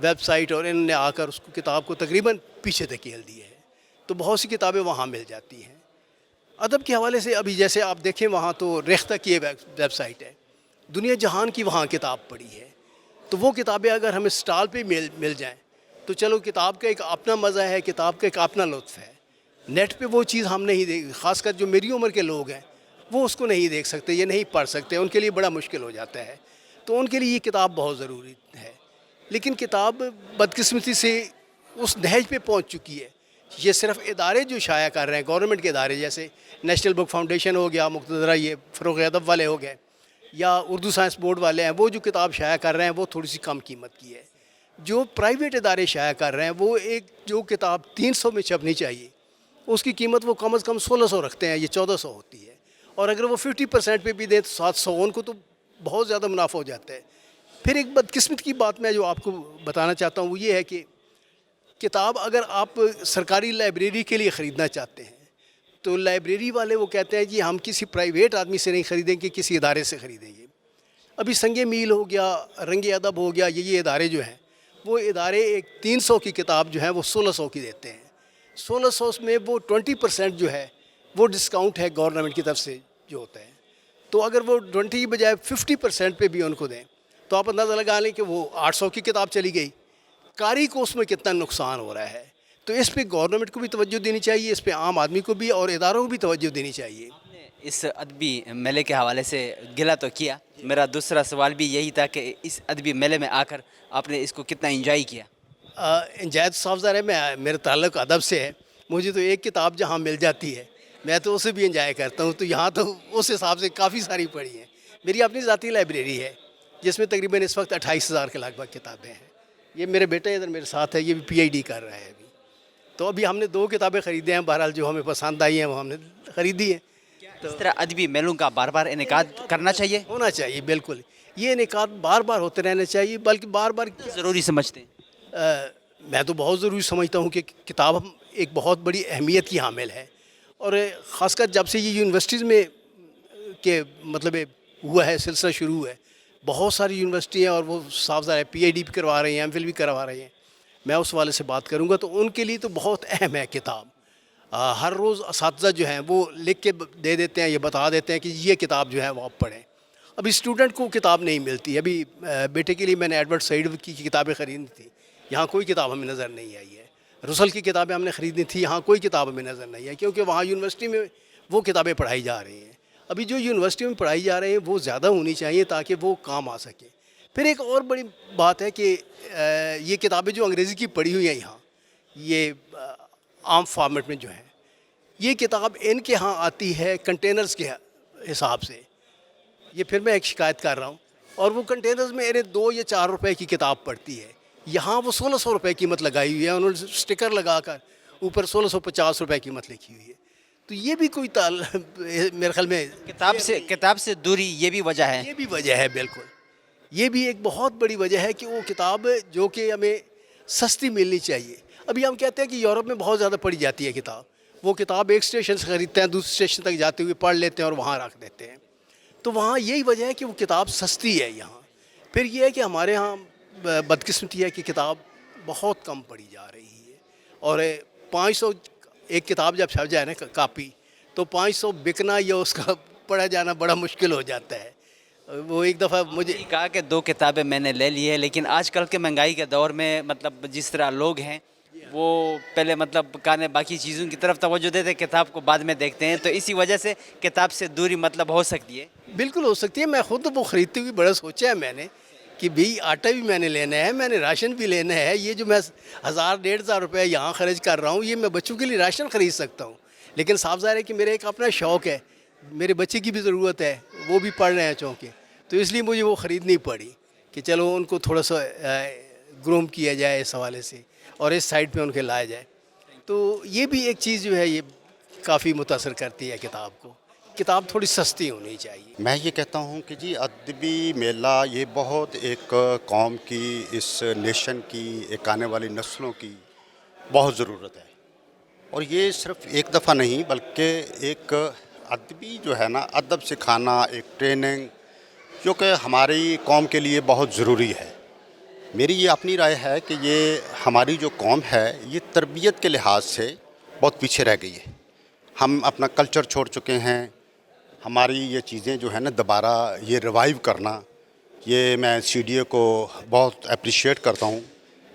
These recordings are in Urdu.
ویب سائٹ اور انہوں نے آ کر اس کو کتاب کو تقریباً پیچھے دھکیل دی ہے، تو بہت سی کتابیں وہاں مل جاتی ہیں۔ ادب کے حوالے سے ابھی جیسے آپ دیکھیں وہاں تو ریختہ کی ویب سائٹ ہے، دنیا جہان کی وہاں کتاب پڑھی ہے، تو وہ کتابیں اگر ہمیں اسٹال پہ مل جائیں تو چلو کتاب کا ایک اپنا مزہ ہے، کتاب کا ایک اپنا لطف ہے۔ نیٹ پہ وہ چیز ہم نہیں دیکھ، خاص کر جو میری عمر کے لوگ ہیں وہ اس کو نہیں دیکھ سکتے یا نہیں پڑھ سکتے، ان کے لیے بڑا مشکل ہو جاتا ہے، تو ان کے لیے یہ کتاب بہت ضروری ہے۔ لیکن کتاب بدقسمتی سے اس نہج پہ پہنچ چکی ہے، یہ صرف ادارے جو شائع کر رہے ہیں، گورنمنٹ کے ادارے جیسے نیشنل بک فاؤنڈیشن ہو گیا، مقتدرہ یہ فروغ ادب والے ہو گئے، یا اردو سائنس بورڈ والے ہیں، وہ جو کتاب شائع کر رہے ہیں وہ تھوڑی سی کم قیمت کی ہے۔ جو پرائیویٹ ادارے شائع کر رہے ہیں وہ ایک جو کتاب 300 میں چھپنی چاہیے اس کی قیمت وہ کم از کم 1600 رکھتے ہیں، یہ 1400 ہوتی ہے، اور اگر وہ 50% پہ بھی دیں تو 700، ان کو تو بہت زیادہ منافع ہو جاتا ہے۔ پھر ایک بدقسمت کی بات میں جو آپ کو بتانا چاہتا ہوں وہ یہ ہے کہ کتاب اگر آپ سرکاری لائبریری کے لیے خریدنا چاہتے ہیں تو لائبریری والے وہ کہتے ہیں کہ ہم کسی پرائیویٹ آدمی سے نہیں خریدیں گے، کسی ادارے سے خریدیں گے۔ ابھی سنگ میل ہو گیا، رنگ ادب ہو گیا، یہ ادارے جو ہیں وہ ادارے ایک 300 کی کتاب جو ہے وہ 1600 کی دیتے ہیں۔ 1600 میں وہ 20% جو ہے وہ ڈسکاؤنٹ ہے گورنمنٹ کی طرف سے جو ہوتا ہے، تو اگر وہ 20 کی بجائے 50% پہ بھی ان کو دیں تو آپ اندازہ لگا لیں کہ وہ 800 کی کتاب چلی گئی۔ قاری کو اس میں کتنا نقصان ہو رہا ہے، تو اس پہ گورنمنٹ کو بھی توجہ دینی چاہیے، اس پہ عام آدمی کو بھی اور اداروں کو بھی توجہ دینی چاہیے۔ اس ادبی میلے کے حوالے سے گلہ تو کیا، میرا دوسرا سوال بھی یہی تھا کہ اس ادبی میلے میں آ کر آپ نے اس کو کتنا انجوائے کیا؟ انجائے صاحب ظاہر ہے، میرا تعلق ادب سے ہے، مجھے تو ایک کتاب جہاں مل جاتی ہے میں تو اسے بھی انجوائے کرتا ہوں، تو یہاں تو اس حساب سے کافی ساری پڑھی ہیں۔ میری اپنی ذاتی لائبریری ہے جس میں تقریباً اس وقت 28,000 کے لگ بھگ کتابیں ہیں۔ یہ میرے بیٹے ادھر میرے ساتھ ہے، یہ بھی PhD کر رہا ہے ابھی، تو ابھی ہم نے 2 کتابیں خریدی ہیں، بہرحال جو ہمیں پسند آئی ہیں وہ ہم نے خریدی ہیں۔ اس طرح ادبی میلوں کا بار بار انعقاد کرنا چاہیے، ہونا چاہیے، بالکل یہ انعقاد بار بار ہوتے رہنا چاہیے، بلکہ بار بار ضروری سمجھتے ہیں؟ میں تو بہت ضروری سمجھتا ہوں کہ کتاب ایک بہت بڑی اہمیت کی حامل ہے، اور خاص کر جب سے یہ یونیورسٹیز میں کہ مطلب ہوا ہے سلسلہ شروع ہوا ہے، بہت ساری یونیورسٹی ہیں اور وہ صاف ظاہر ہے PhD بھی کروا رہی ہیں، MPhil بھی کروا رہی ہیں، میں اس والے سے بات کروں گا تو ان کے لیے تو بہت اہم ہے کتاب۔ ہر روز اساتذہ جو ہیں وہ لکھ کے دے دیتے ہیں، یہ بتا دیتے ہیں کہ یہ کتاب جو ہے وہ آپ پڑھیں۔ ابھی اسٹوڈنٹ کو کتاب نہیں ملتی، ابھی بیٹے کے لیے میں نے ایڈورڈ سعید کی کتابیں خریدی تھیں، یہاں کوئی کتاب ہمیں نظر نہیں آئی ہے۔ رسل کی کتابیں ہم نے خریدی تھیں، یہاں کوئی کتاب ہمیں نظر نہیں آئی، کیونکہ وہاں یونیورسٹی میں وہ کتابیں پڑھائی جا رہی ہیں۔ ابھی جو یونیورسٹی میں پڑھائی جا رہی ہیں وہ زیادہ ہونی چاہیے تاکہ وہ کام آ سکے۔ پھر ایک اور بڑی بات ہے کہ یہ کتابیں جو انگریزی کی پڑھی ہوئی ہیں یہاں، یہ عام فارمیٹ میں جو ہیں، یہ کتاب ان کے ہاں آتی ہے کنٹینرز کے حساب سے۔ یہ پھر میں ایک شکایت کر رہا ہوں، اور وہ کنٹینرز میں انہیں 2 یا 4 روپے کی کتاب پڑتی ہے، یہاں وہ 1600 روپے قیمت لگائی ہوئی ہے، انہوں نے اسٹکر لگا کر اوپر 1650 روپے قیمت لکھی ہوئی ہے، تو یہ بھی کوئی میرے خیال میں کتاب سے دوری یہ بھی وجہ ہے۔ یہ بھی وجہ ہے، بالکل یہ بھی ایک بہت بڑی وجہ ہے کہ وہ کتاب جو کہ ہمیں سستی ملنی چاہیے۔ ابھی ہم کہتے ہیں کہ یورپ میں بہت زیادہ پڑھی جاتی ہے کتاب، وہ کتاب ایک اسٹیشن سے خریدتے ہیں، دوسرے اسٹیشن تک جاتے ہوئے پڑھ لیتے ہیں اور وہاں رکھ دیتے ہیں، تو وہاں یہی وجہ ہے کہ وہ کتاب سستی ہے یہاں۔ پھر یہ ہے کہ ہمارے ہاں بدقسمتی ہے کہ کتاب بہت کم پڑھی جا رہی ہے، اور 500 ایک کتاب جب چھپ جائے نا کاپی تو 500 بکنا یا اس کا پڑھا جانا بڑا مشکل ہو جاتا ہے۔ وہ ایک دفعہ مجھے کہا کہ 2 کتابیں میں نے لے لی ہے، لیکن آج کل کے مہنگائی کے دور میں مطلب جس طرح لوگ ہیں وہ پہلے مطلب کہنے باقی چیزوں کی طرف توجہ دیتے، کتاب کو بعد میں دیکھتے ہیں، تو اسی وجہ سے کتاب سے دوری مطلب ہو سکتی ہے۔ بالکل ہو سکتی ہے، میں خود وہ خریدتے ہوئے بڑا سوچا ہے میں نے کہ بھئی آٹا بھی میں نے لینا ہے، میں نے راشن بھی لینا ہے، یہ جو میں 1000-1500 روپے یہاں خرچ کر رہا ہوں یہ میں بچوں کے لیے راشن خرید سکتا ہوں، لیکن صاف ظاہر ہے کہ میرا ایک اپنا شوق ہے، میرے بچے کی بھی ضرورت ہے، وہ بھی پڑھ رہے ہیں چونکہ، تو اس لیے مجھے وہ خریدنی پڑی کہ چلو ان کو تھوڑا سا گروم کیا جائے اس حوالے سے اور اس سائڈ پہ ان کے لایا جائے، تو یہ بھی ایک چیز جو ہے یہ کافی متاثر کرتی ہے کتاب کو، کتاب تھوڑی سستی ہونی چاہیے۔ میں یہ کہتا ہوں کہ جی ادبی میلہ یہ بہت ایک قوم کی، اس نیشن کی، ایک آنے والی نسلوں کی بہت ضرورت ہے، اور یہ صرف ایک دفعہ نہیں بلکہ ایک ادبی جو ہے نا ادب سکھانا، ایک ٹریننگ جو کہ ہماری قوم کے لیے بہت ضروری ہے، میری یہ اپنی رائے ہے کہ یہ ہماری جو قوم ہے یہ تربیت کے لحاظ سے بہت پیچھے رہ گئی ہے. ہم اپنا کلچر چھوڑ چکے ہیں. ہماری یہ چیزیں جو ہیں نا دوبارہ یہ ریوائیو کرنا، یہ میں سی ڈی اے کو بہت اپریشیٹ کرتا ہوں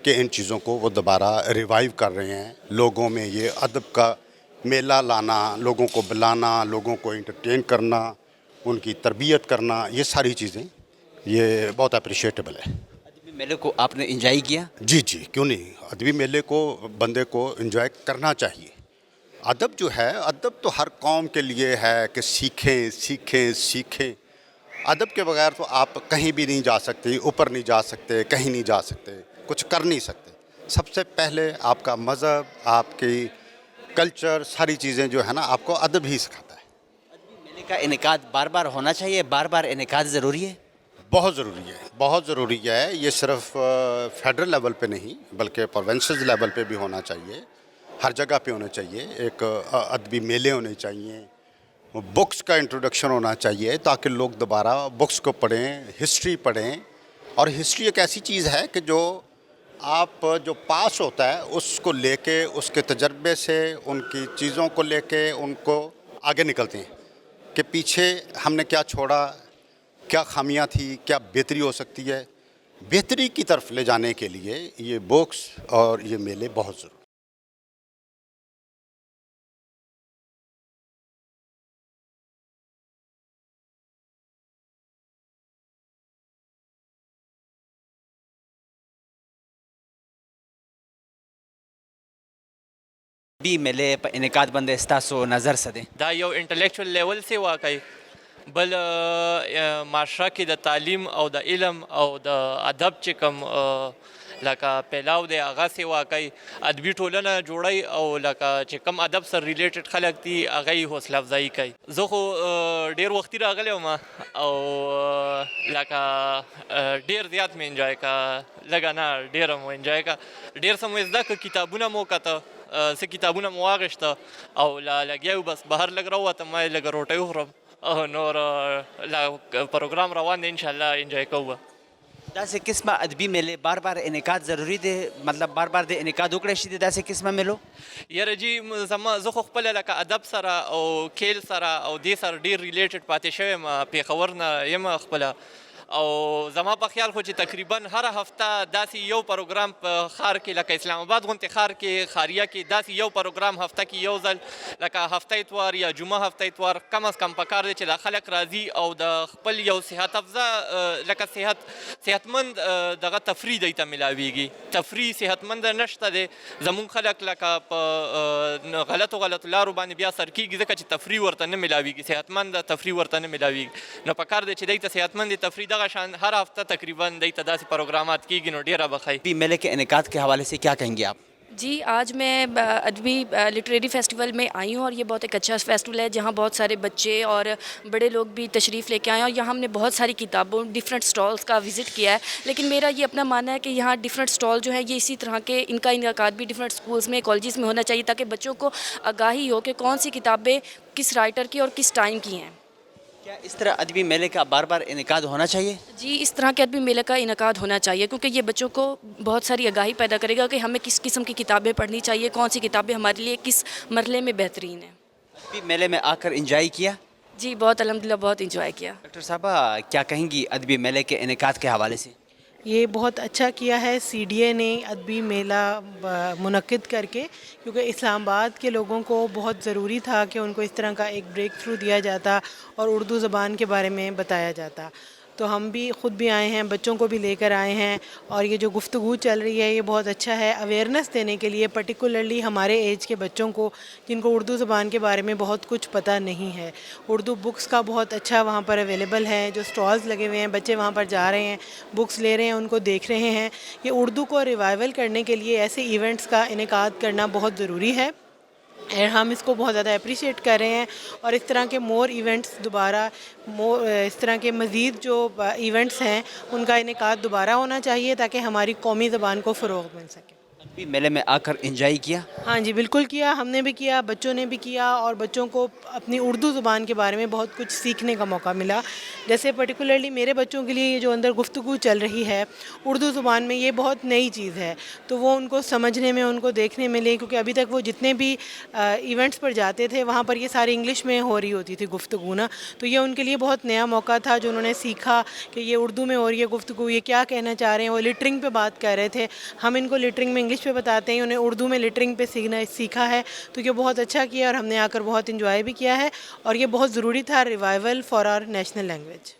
کہ ان چیزوں کو وہ دوبارہ ریوائیو کر رہے ہیں. لوگوں میں یہ ادب کا میلہ لانا، لوگوں کو بلانا، لوگوں کو انٹرٹین کرنا، ان کی تربیت کرنا، یہ ساری چیزیں یہ بہت اپریشیٹیبل ہے. ادبی میلے کو آپ نے انجوائے کیا؟ جی کیوں نہیں. ادبی میلے کو بندے کو انجوائے کرنا چاہیے. ادب جو ہے، ادب تو ہر قوم کے لیے ہے کہ سیکھیں سیکھیں سیکھیں. ادب کے بغیر تو آپ کہیں بھی نہیں جا سکتے، اوپر نہیں جا سکتے، کہیں نہیں جا سکتے، کچھ کر نہیں سکتے. سب سے پہلے آپ کا مذہب، آپ کی کلچر، ساری چیزیں جو ہے نا آپ کو ادب ہی سکھاتا ہے. ادبی میلے کا انعقاد بار بار ہونا چاہیے، بار بار انعقاد ضروری ہے؟ بہت ضروری ہے، بہت ضروری ہے. یہ صرف فیڈرل لیول پہ نہیں بلکہ پروونسز لیول پہ بھی ہونا چاہیے. ہر جگہ پہ ہونا چاہیے. ایک ادبی میلے ہونے چاہیے. بکس کا انٹروڈکشن ہونا چاہیے تاکہ لوگ دوبارہ بکس کو پڑھیں، ہسٹری پڑھیں. اور ہسٹری ایک ایسی چیز ہے کہ جو آپ جو پاس ہوتا ہے اس کو لے کے، اس کے تجربے سے، ان کی چیزوں کو لے کے ان کو آگے نکلتے ہیں کہ پیچھے ہم نے کیا چھوڑا، کیا خامیاں تھی، کیا بہتری ہو سکتی ہے. بہتری کی طرف لے جانے کے لیے یہ بکس اور یہ میلے بہت ضروری. ادبي میلې په انعقاد باندې ستاسو نظر څه دی؟ دا یو انټلیکچوال لیول سی واقعي بل معاشره کې د تعلیم او د علم او د ادب چې کوم لکه پیلاو دی هغه سی واقعي ادبي ټولنه جوړی او لکه چې کوم ادب سره ریلیټډ خلک دي هغه یې حوصله افزایي کوي. زه خو ډېر وختي راغلی وم او لکه ډېر زیات مې انجوای کا، لږه نه ډېره مو انجوای کا. ډېر څه مو زده که، کتابونه مو کته، څه کتابونه مو واخیسته او لګیا یو بس بهر لږ راووتم، ما یې لږه روټۍ وخورم او نور پروګرام روان دی، انشاءالله انجوای کوو. داسې قسمه ادبي میلې بار بار انعقاد ضروری دی؟ مطلب بار بار د انعقاد وکړی شي د داسې قسمه میلو؟ یاره جی زه خو خپله لکه ادب سره او کیل سره او دې سره ډېر ریلیټډ پاتې شوی یم، پېښور نه یم خپله. او زما په خیال خو چې تقریبا هر هفته داسې یو پروګرام په ښار کې لکه اسلام آباد غوندې ښار کې، خاریه کې داسې یو پروګرام هفته کې یو ځل لکه هفته اتوار یا جمعه هفته اتوار کم از کم پکار دی چې دا خلک راځي او د خپل یو صحت افزا لکه صحتمند دغه تفریح دی ته میلاویږي. تفریح صحتمند نشته دی. زمونږ خلک لکه په غلطو لارو باندې بیا سر کېږي ځکه چې تفریح ورته نه میلاویږي، صحتمند تفریح ورته نه میلاویږي. نو پکار دی چې دی ته صحتمند تفریح دغه شان ہر ہفتہ تقریباً دی ته داسې پروګرامات کېږي نو ډېره به ښه. ادبي میلے کے انعقاد کے حوالے سے کیا کہیں گے آپ؟ جی آج میں ادبی لٹریری فیسٹیول میں آئی ہوں اور یہ بہت ایک اچھا فیسٹیول ہے جہاں بہت سارے بچے اور بڑے لوگ بھی تشریف لے کے آئے ہیں اور یہاں ہم نے بہت ساری کتابوں ڈفرینٹ سٹالز کا وزٹ کیا ہے. لیکن میرا یہ اپنا ماننا ہے کہ یہاں ڈفرینٹ سٹال جو ہیں یہ اسی طرح کے ان کا انعقاد بھی ڈفرینٹ اسکولز میں، کالجز میں ہونا چاہیے تاکہ بچوں کو آگاہی ہو کہ کون سی کتابیں کس رائٹر کی اور کس ٹائم کی ہیں. کیا اس طرح ادبی میلے کا بار بار انعقاد ہونا چاہیے؟ جی اس طرح کے ادبی میلے کا انعقاد ہونا چاہیے کیونکہ یہ بچوں کو بہت ساری آگاہی پیدا کرے گا کہ ہمیں کس قسم کی کتابیں پڑھنی چاہیے، کون سی کتابیں ہمارے لیے کس مرحلے میں بہترین ہیں. ادبی میلے میں آ کر انجوائے کیا؟ جی بہت الحمدللہ بہت انجوائے کیا. ڈاکٹر صاحبہ کیا کہیں گی ادبی میلے کے انعقاد کے حوالے سے؟ یہ بہت اچھا کیا ہے سی ڈی اے نے ادبی میلہ منعقد کر کے، کیونکہ اسلام آباد کے لوگوں کو بہت ضروری تھا کہ ان کو اس طرح کا ایک بریک تھرو دیا جاتا اور اردو زبان کے بارے میں بتایا جاتا. تو ہم بھی خود بھی آئے ہیں، بچوں کو بھی لے کر آئے ہیں اور یہ جو گفتگو چل رہی ہے یہ بہت اچھا ہے اویئرنیس دینے کے لیے، پرٹیکولرلی ہمارے ایج کے بچوں کو جن کو اردو زبان کے بارے میں بہت کچھ پتہ نہیں ہے. اردو بکس کا بہت اچھا وہاں پر اویلیبل ہے، جو اسٹالز لگے ہوئے ہیں بچے وہاں پر جا رہے ہیں، بکس لے رہے ہیں، ان کو دیکھ رہے ہیں. یہ اردو کو ریوائول کرنے کے لیے ایسے ایونٹس کا انعقاد کرنا بہت ضروری ہے اور ہم اس کو بہت زیادہ اپریشیٹ کر رہے ہیں. اور اس طرح کے مور ایونٹس دوبارہ اس طرح کے مزید جو ایونٹس ہیں ان کا انعقاد دوبارہ ہونا چاہیے تاکہ ہماری قومی زبان کو فروغ مل سکے. ادبی میلے میں آ کر انجوائے کیا؟ ہاں جی بالکل کیا، ہم نے بھی کیا، بچوں نے بھی کیا، اور بچوں کو اپنی اردو زبان کے بارے میں بہت کچھ سیکھنے کا موقع ملا. جیسے پرٹیکولرلی میرے بچوں کے لیے یہ جو اندر گفتگو چل رہی ہے اردو زبان میں، یہ بہت نئی چیز ہے، تو وہ ان کو سمجھنے میں، ان کو دیکھنے میں لے، کیونکہ ابھی تک وہ جتنے بھی ایونٹس پر جاتے تھے وہاں پر یہ ساری انگلش میں ہو رہی ہوتی تھی گفتگو نا، تو یہ ان کے لیے بہت نیا موقع تھا جو انہوں نے سیکھا کہ یہ اردو میں ہو رہی ہے گفتگو، یہ کیا کہنا چاہ رہے ہیں. وہ لٹرنگ پہ بات کر رہے تھے، ہم ان کو لٹرنگ میں انگلش پہ بتاتے ہیں، انہیں اردو میں لٹرنگ پہ سیکھا ہے، تو یہ بہت اچھا کیا اور ہم نے آ کر بہت انجوائے بھی کیا ہے، اور یہ بہت ضروری تھا revival for our national language.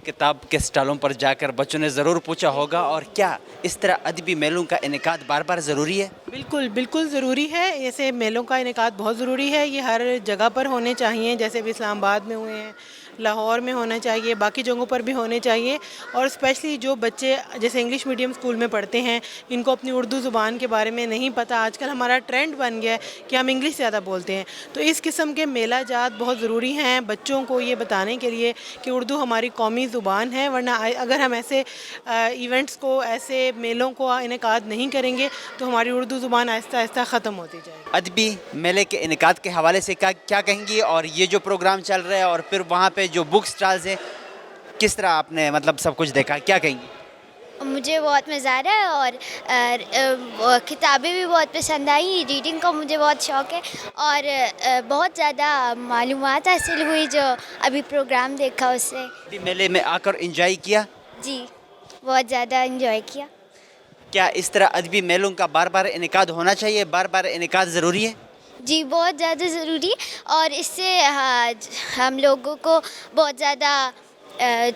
کتاب کے اسٹالوں پر جا کر بچوں نے ضرور پوچھا ہوگا، اور کیا اس طرح ادبی میلوں کا انعقاد بار بار ضروری ہے؟ بالکل بالکل ضروری ہے، ایسے میلوں کا انعقاد بہت ضروری ہے، یہ ہر جگہ پر ہونے چاہیے، جیسے بھی اسلام آباد میں ہوئے ہیں، لاہور میں ہونا چاہیے، باقی جگہوں پر بھی ہونے چاہیے. اور اسپیشلی جو بچے جیسے انگلش میڈیم اسکول میں پڑھتے ہیں، ان کو اپنی اردو زبان کے بارے میں نہیں پتہ، آج کل ہمارا ٹرینڈ بن گیا ہے کہ ہم انگلش زیادہ بولتے ہیں، تو اس قسم کے میلہ جات بہت ضروری ہیں بچوں کو یہ بتانے کے لیے کہ اردو ہماری قومی زبان ہے. ورنہ اگر ہم ایسے ایونٹس کو، ایسے میلوں کو انعقاد نہیں کریں گے تو ہماری اردو زبان آہستہ آہستہ ختم ہوتی جائے گی. ادبی میلے کے انعقاد کے حوالے سے کیا کہیں گی، اور یہ جو پروگرام چل رہا ہے اور پھر وہاں پہ جو بک سٹالز ہیں، کس طرح آپ نے مطلب سب کچھ دیکھا، کیا کہیں گی؟ مجھے بہت مزہ آ رہا ہے، اور کتابیں بھی بہت پسند آئیں، ریڈنگ کا مجھے بہت شوق ہے، اور بہت زیادہ معلومات حاصل ہوئی جو ابھی پروگرام دیکھا اس سے. ادبی میلے میں آ کر انجوائے کیا؟ جی بہت زیادہ انجوائے کیا. کیا اس طرح ادبی میلوں کا بار بار انعقاد ہونا چاہیے، بار بار انعقاد ضروری ہے؟ جی بہت زیادہ ضروری، اور اس سے ہم لوگوں کو بہت زیادہ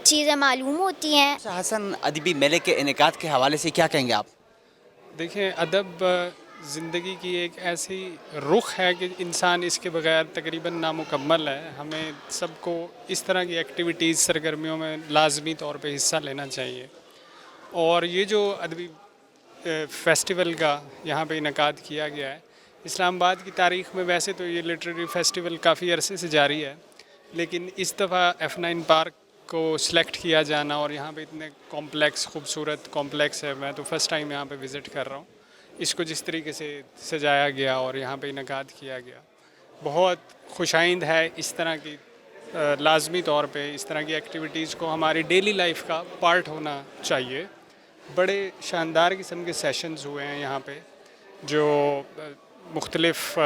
چیزیں معلوم ہوتی ہیں. حسن، ادبی میلے کے انعقاد کے حوالے سے کیا کہیں گے آپ؟ دیکھیں، ادب زندگی کی ایک ایسی رخ ہے کہ انسان اس کے بغیر تقریباً نامکمل ہے. ہمیں سب کو اس طرح کی ایکٹیویٹیز، سرگرمیوں میں لازمی طور پہ حصہ لینا چاہیے. اور یہ جو ادبی فیسٹیول کا یہاں پہ انعقاد کیا گیا ہے، اسلام آباد کی تاریخ میں ویسے تو یہ لٹریری فیسٹیول کافی عرصے سے جاری ہے، لیکن اس دفعہ F9 پارک کو سلیکٹ کیا جانا، اور یہاں پہ اتنے کمپلیکس، خوبصورت کمپلیکس ہے، میں تو فرسٹ ٹائم یہاں پہ وزٹ کر رہا ہوں. اس کو جس طریقے سے سجایا گیا اور یہاں پہ انعقاد کیا گیا، بہت خوشائند ہے. اس طرح کی لازمی طور پہ اس طرح کی ایکٹیویٹیز کو ہماری ڈیلی لائف کا پارٹ ہونا چاہیے. بڑے شاندار قسم کے سیشنز ہوئے ہیں یہاں پہ، جو مختلف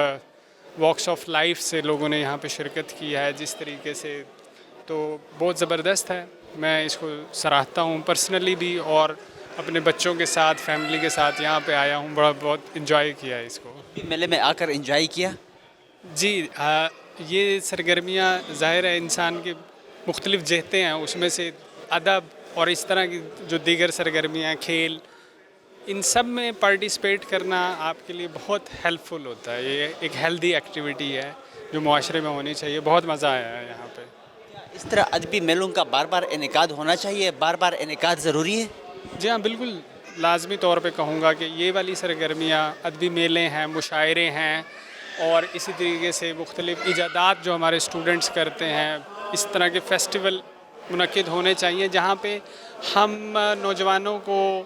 واکس آف لائف سے لوگوں نے یہاں پہ شرکت کی ہے جس طریقے سے، تو بہت زبردست ہے. میں اس کو سراہتا ہوں پرسنلی بھی، اور اپنے بچوں کے ساتھ، فیملی کے ساتھ یہاں پہ آیا ہوں، بہت انجوائے کیا ہے اس کو. میلے میں آ کر انجوائے کیا؟ جی یہ سرگرمیاں ظاہر ہے انسان کے مختلف جہتیں ہیں، اس میں سے ادب اور اس طرح کی جو دیگر سرگرمیاں، کھیل، ان سب میں پارٹیسپیٹ کرنا آپ کے لیے بہت ہیلپ فل ہوتا ہے. یہ ایک ہیلدی ایکٹیویٹی ہے جو معاشرے میں ہونی چاہیے. بہت مزہ آیا ہے یہاں پہ. اس طرح ادبی میلوں کا بار بار انعقاد ہونا چاہیے، بار بار انعقاد ضروری ہے؟ جی ہاں بالکل، لازمی طور پہ کہوں گا کہ یہ والی سرگرمیاں، ادبی میلے ہیں، مشاعرے ہیں، اور اسی طریقے سے مختلف ایجادات جو ہمارے اسٹوڈنٹس کرتے ہیں، اس طرح کے فیسٹیول منعقد ہونے چاہیے جہاں پہ ہم نوجوانوں کو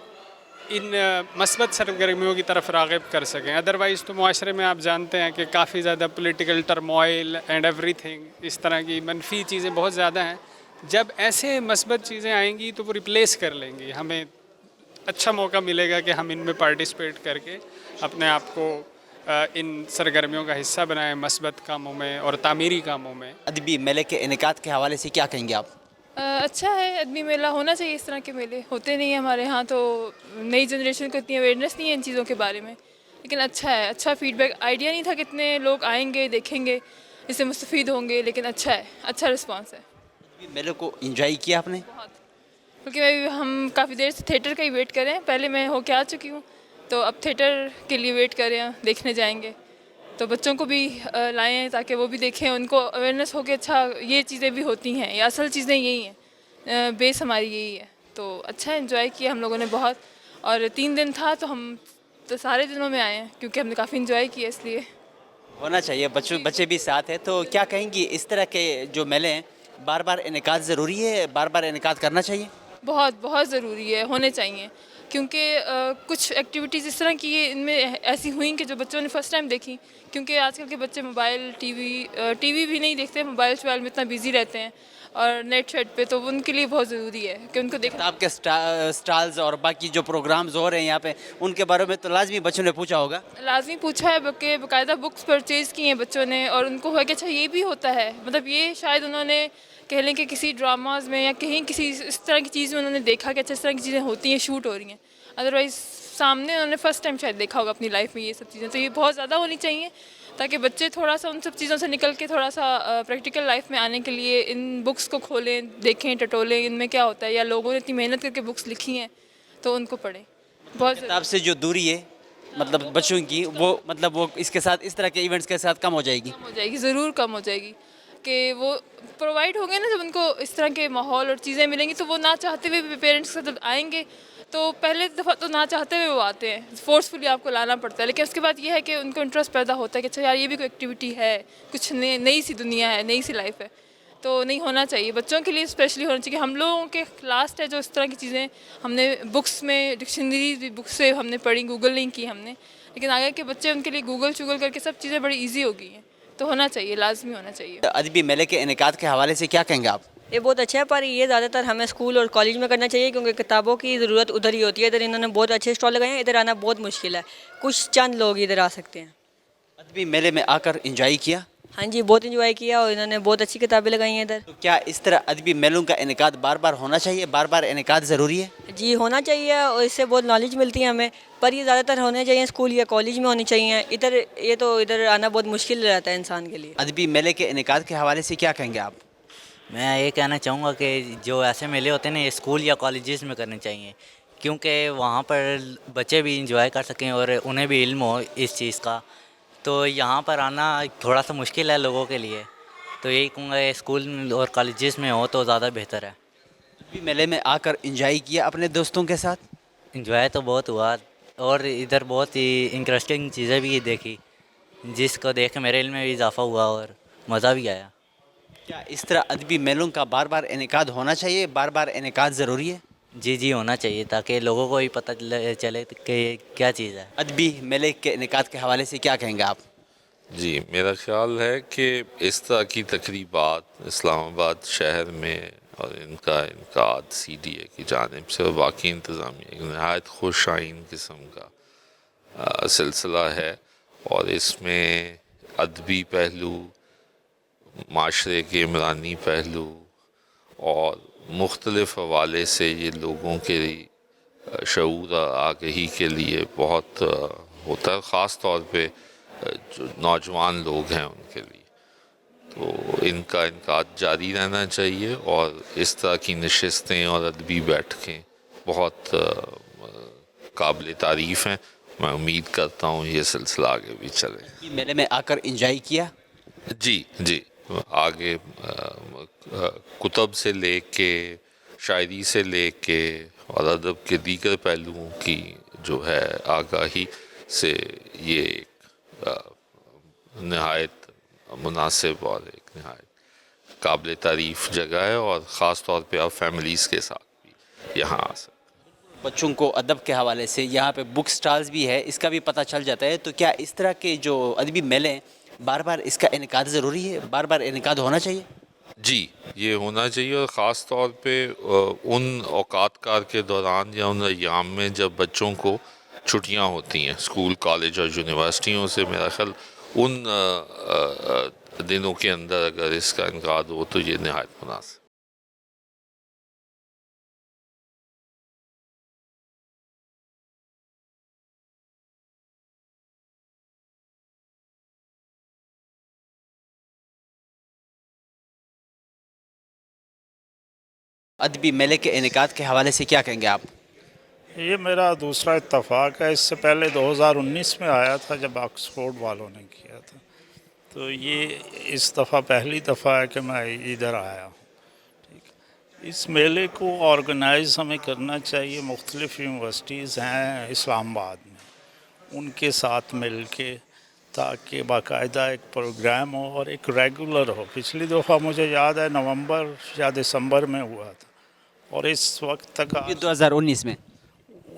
ان مثبت سرگرمیوں کی طرف راغب کر سکیں. ادروائز تو معاشرے میں آپ جانتے ہیں کہ کافی زیادہ political turmoil and everything, اس طرح کی منفی چیزیں بہت زیادہ ہیں. جب ایسے مثبت چیزیں آئیں گی تو وہ ریپلیس کر لیں گی. ہمیں اچھا موقع ملے گا کہ ہم ان میں پارٹیسپیٹ کر کے اپنے آپ کو ان سرگرمیوں کا حصہ بنائیں، مثبت کاموں میں اور تعمیری کاموں میں. ادبی میلے کے انعقاد کے حوالے سے کیا کہیں گے آپ؟ اچھا ہے، ادبی میلہ ہونا چاہیے. اس طرح کے میلے ہوتے نہیں ہیں ہمارے ہاں، تو نئی جنریشن کو اتنی اویئرنیس نہیں ہے ان چیزوں کے بارے میں، لیکن اچھا ہے. اچھا فیڈ بیک، آئیڈیا نہیں تھا کتنے لوگ آئیں گے، دیکھیں گے، اس سے مستفید ہوں گے، لیکن اچھا ہے، اچھا رسپانس ہے. ادبی میلے کو انجوائے کیا آپ نے؟ بہت، کیونکہ ہم کافی دیر سے تھیٹر کا ہی ویٹ کر رہے ہیں. پہلے میں ہو کے آ چکی ہوں، تو اب تھیٹر کے لیے ویٹ کر رہے ہیں، دیکھنے جائیں گے. تو بچوں کو بھی لائیں تاکہ وہ بھی دیکھیں، ان کو اویئرنیس ہو کہ اچھا یہ چیزیں بھی ہوتی ہیں، یہ اصل چیزیں یہی ہیں، بیس ہماری یہی ہے. تو اچھا انجوائے کیا ہم لوگوں نے بہت. اور 3 دن تھا تو ہم تو سارے دنوں میں آئے ہیں کیونکہ ہم نے کافی انجوائے کیا، اس لیے ہونا چاہیے. بچے بھی ساتھ ہیں، تو کیا کہیں گی اس طرح کے جو میلے ہیں بار بار انعقاد ضروری ہے، بار بار انعقاد کرنا چاہیے؟ بہت بہت ضروری ہے، ہونے چاہیے. کیونکہ کچھ ایکٹیویٹیز اس طرح کی ان میں ایسی ہوئیں کہ جو بچوں نے فرسٹ ٹائم دیکھی، کیونکہ آج کل کے بچے موبائل ٹی وی بھی نہیں دیکھتے، موبائل شوبائل میں اتنا بیزی رہتے ہیں اور نیٹ شیٹ پہ، تو ان کے لیے بہت ضروری ہے کہ ان کو دیکھنا. آپ کے اسٹالز اور باقی جو پروگرامز ہو رہے ہیں یہاں پہ، ان کے بارے میں تو لازمی بچوں نے پوچھا ہوگا. لازمی پوچھا ہے کہ باقاعدہ بکس پرچیز کی ہیں بچوں نے، اور ان کو ہوا کہ اچھا یہ بھی ہوتا ہے. مطلب یہ شاید انہوں نے کہہ لیں کہ کسی ڈراماز میں یا کہیں کسی اس طرح کی چیز میں انہوں نے دیکھا کہ اچھا اس طرح کی چیزیں ہوتی ہیں، شوٹ ہو رہی ہیں. ادروائز سامنے انہوں نے فرسٹ ٹائم شاید دیکھا ہوگا اپنی لائف میں یہ سب چیزیں. تو یہ بہت زیادہ ہونی چاہیے تاکہ بچے تھوڑا سا ان سب چیزوں سے نکل کے تھوڑا سا پریکٹیکل لائف میں آنے کے لیے ان بکس کو کھولیں، دیکھیں، ٹٹولیں ان میں کیا ہوتا ہے، یا لوگوں نے اتنی محنت کر کے بکس لکھی ہیں تو ان کو پڑھیں. بہت کتاب سے جو دوری ہے مطلب بچوں کی، وہ اس کے ساتھ، اس طرح کے ایونٹس کے ساتھ کم ہو جائے گی. کم ہو جائے گی، ضرور کم ہو جائے گی. کہ وہ پرووائڈ ہوں گے نا، جب ان کو اس طرح کے ماحول اور چیزیں ملیں گی تو وہ نہ چاہتے ہوئے پیرنٹس کے ساتھ آئیں گے. تو پہلے دفعہ تو نہ چاہتے ہوئے وہ آتے ہیں، فورسفلی آپ کو لانا پڑتا ہے، لیکن اس کے بعد یہ ہے کہ ان کو انٹرسٹ پیدا ہوتا ہے کہ اچھا یار یہ بھی کوئی ایکٹیویٹی ہے، کچھ نئی سی دنیا ہے، نئی سی لائف ہے. تو نہیں ہونا چاہیے بچوں کے لیے اسپیشلی ہونا چاہیے. کہ ہم لوگوں کے لاسٹ ہے جو اس طرح کی چیزیں ہم نے بکس میں، ڈکشنری بکس سے ہم نے پڑھی، گوگل نہیں کی ہم نے، لیکن آگے کے بچے ان کے لیے گوگل شوگل کر کے سب چیزیں بڑی ایزی ہو گئی ہیں. تو ہونا چاہیے، لازمی ہونا چاہیے. ادبی میلے کے انعقاد کے حوالے سے کیا کہیں گے آپ؟ یہ بہت اچھا ہے، پر یہ زیادہ تر ہمیں اسکول اور کالج میں کرنا چاہیے، کیونکہ کتابوں کی ضرورت ادھر ہی ہوتی ہے. ادھر انہوں نے بہت اچھے اسٹال لگائے ہیں، ادھر آنا بہت مشکل ہے، کچھ چند لوگ ادھر آ سکتے ہیں. ادبی میلے میں آ کر انجوائے کیا؟ ہاں جی، بہت انجوائے کیا، اور انہوں نے بہت اچھی کتابیں لگائی ہیں ادھر. تو کیا اس طرح ادبی میلوں کا انعقاد بار بار ہونا چاہیے، بار بار انعقاد ضروری ہے؟ جی ہونا چاہیے، اور اس سے بہت نالج ملتی ہے ہمیں، پر یہ زیادہ تر ہونے چاہیے اسکول یا کالج میں ہونی چاہیے. ادھر آنا بہت مشکل رہتا ہے انسان کے لیے. ادبی میلے کے انعقاد کے حوالے سے کیا کہیں گے آپ؟ میں یہ کہنا چاہوں گا کہ جو ایسے میلے ہوتے ہیں نا، یہ اسکول یا کالجز میں کرنے چاہیے، کیونکہ وہاں پر بچے بھی انجوائے کر سکیں اور انہیں بھی علم ہو اس چیز کا. تو یہاں پر آنا تھوڑا سا مشکل ہے لوگوں کے لیے، تو یہی کہوں گا اسکول اور کالجز میں ہو تو زیادہ بہتر ہے. ادبی میلے میں آ کر انجوائے کیا اپنے دوستوں کے ساتھ؟ انجوائے تو بہت ہوا، اور ادھر بہت ہی انٹرسٹنگ چیزیں بھی دیکھی، جس کو دیکھ کے میرے علم میں بھی اضافہ ہوا اور مزہ بھی آیا. کیا اس طرح ادبی میلوں کا بار بار انعقاد ہونا چاہیے، بار بار انعقاد ضروری ہے؟ جی ہونا چاہیے، تاکہ لوگوں کو بھی پتہ چلے کہ کیا چیز ہے. ادبی میلے کے انعقاد کے حوالے سے کیا کہیں گے آپ؟ جی میرا خیال ہے کہ اس طرح کی تقریبات اسلام آباد شہر میں اور ان کا انعقاد CDA کی جانب سے اور باقی انتظامیہ ایک نہایت خوش آئین قسم کا سلسلہ ہے، اور اس میں ادبی پہلو، معاشرے کے عمرانی پہلو اور مختلف حوالے سے یہ لوگوں کے شعور آگہی کے لیے بہت ہوتا ہے، خاص طور پہ جو نوجوان لوگ ہیں ان کے لیے. تو ان کا انعقاد جاری رہنا چاہیے، اور اس طرح کی نشستیں اور ادبی بیٹھکیں بہت قابل تعریف ہیں. میں امید کرتا ہوں یہ سلسلہ آگے بھی چلے. میلے میں آ کر انجوائے کیا؟ جی آگے کتب سے لے کے، شاعری سے لے کے اور ادب کے دیگر پہلوؤں کی جو ہے آگاہی سے یہ ایک نہایت مناسب اور ایک نہایت قابل تعریف جگہ ہے، اور خاص طور پہ آپ فیملیز کے ساتھ بھی یہاں آ سکتے. بچوں کو ادب کے حوالے سے یہاں پہ بک سٹالز بھی ہے، اس کا بھی پتہ چل جاتا ہے. تو کیا اس طرح کے جو ادبی میلے ہیں بار بار اس کا انعقاد ضروری ہے، بار بار انعقاد ہونا چاہیے؟ جی یہ ہونا چاہیے، اور خاص طور پہ ان اوقات کار کے دوران یا ان ایام میں جب بچوں کو چھٹیاں ہوتی ہیں اسکول، کالج اور یونیورسٹیوں سے. میرا خیال ان دنوں کے اندر اگر اس کا انعقاد ہو تو یہ نہایت مناسب. ادبی میلے کے انعقاد کے حوالے سے کیا کہیں گے آپ؟ یہ میرا دوسرا اتفاق ہے. اس سے پہلے 2019 میں آیا تھا جب آکسفورڈ والوں نے کیا تھا. تو یہ اس دفعہ پہلی دفعہ ہے کہ میں ادھر آیا ہوں. اس میلے کو آرگنائز ہمیں کرنا چاہیے. مختلف یونیورسٹیز ہیں اسلام آباد میں، ان کے ساتھ مل کے، تاکہ باقاعدہ ایک پروگرام ہو اور ایک ریگولر ہو. پچھلی دفعہ مجھے یاد ہے نومبر یا دسمبر میں ہوا تھا، اور اس وقت تک 2019 میں